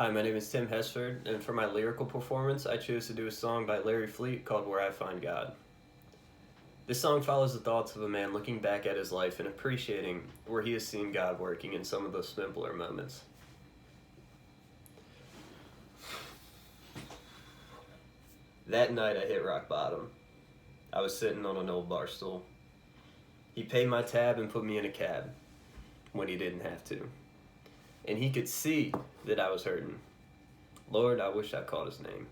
Hi, my name is Tim Hesford, and for my lyrical performance, I chose to do a song by Larry Fleet called Where I Find God. This song follows the thoughts of a man looking back at his life and appreciating where he has seen God working in some of those simpler moments. That night, I hit rock bottom. I was sitting on an old bar stool. He paid my tab and put me in a cab when he didn't have to. And he could see that I was hurting. Lord, I wish I called his name.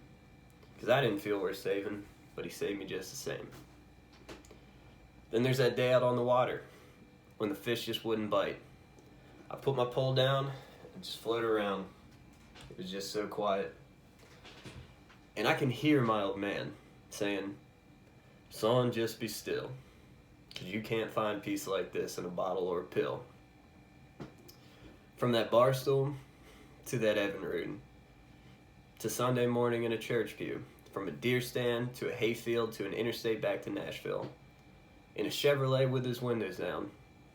Because I didn't feel worth saving, but he saved me just the same. Then there's that day out on the water, when the fish just wouldn't bite. I put my pole down and just float around. It was just so quiet. And I can hear my old man saying, "Son, just be still, because you can't find peace like this in a bottle or a pill." From that bar stool to that Evinrude, to Sunday morning in a church pew, from a deer stand to a hayfield to an interstate back to Nashville, in a Chevrolet with his windows down,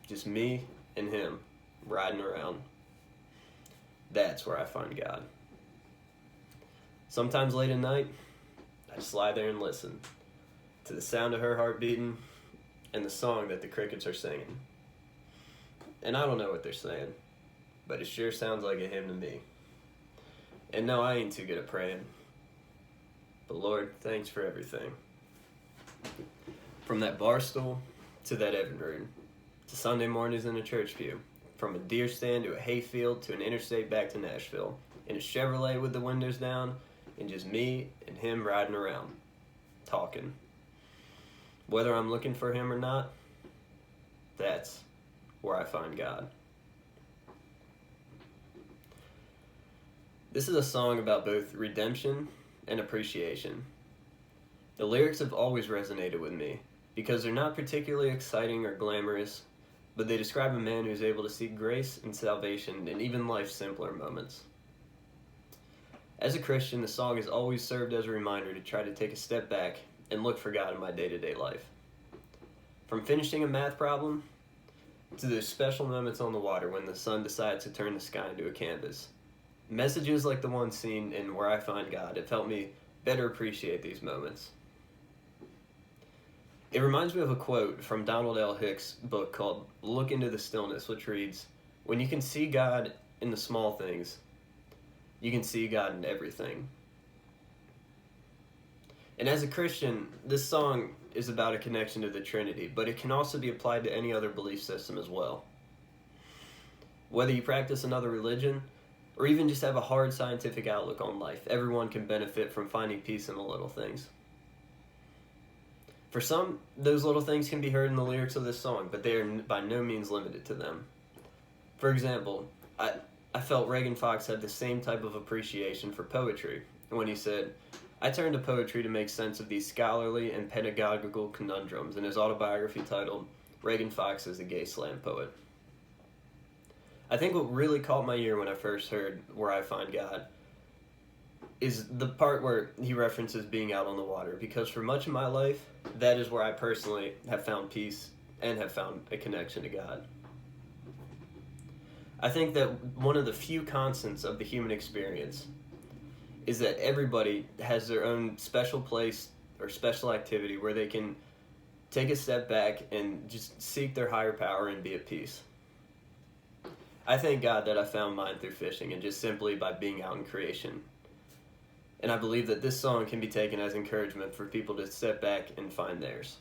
just me and him riding around. That's where I find God. Sometimes late at night, I just lie there and listen to the sound of her heart beating and the song that the crickets are singing. And I don't know what they're saying, but it sure sounds like a hymn to me. And no, I ain't too good at praying. But Lord, thanks for everything. From that bar stool to that Evinrude, to Sunday mornings in a church pew, from a deer stand to a hayfield to an interstate back to Nashville, in a Chevrolet with the windows down, and just me and him riding around, talking. Whether I'm looking for him or not, that's where I find God. This is a song about both redemption and appreciation. The lyrics have always resonated with me because they're not particularly exciting or glamorous, but they describe a man who's able to seek grace and salvation in even life's simpler moments. As a Christian, the song has always served as a reminder to try to take a step back and look for God in my day-to-day life. From finishing a math problem to those special moments on the water when the sun decides to turn the sky into a canvas. Messages like the one seen in Where I Find God have helped me better appreciate these moments. It reminds me of a quote from Donald L. Hicks' book called Look into the Stillness, which reads, "When you can see God in the small things, you can see God in everything." And as a Christian, this song is about a connection to the Trinity, but it can also be applied to any other belief system as well. Whether you practice another religion, or even just have a hard scientific outlook on life, everyone can benefit from finding peace in the little things. For some, those little things can be heard in the lyrics of this song, but they are by no means limited to them. For example, I felt Reagan Fox had the same type of appreciation for poetry when he said, "I turn to poetry to make sense of these scholarly and pedagogical conundrums," in his autobiography titled Reagan Fox is a Gay Slam Poet. I think what really caught my ear when I first heard Where I Find God is the part where he references being out on the water, because for much of my life, that is where I personally have found peace and have found a connection to God. I think that one of the few constants of the human experience is that everybody has their own special place or special activity where they can take a step back and just seek their higher power and be at peace. I thank God that I found mine through fishing and just simply by being out in creation. And I believe that this song can be taken as encouragement for people to step back and find theirs.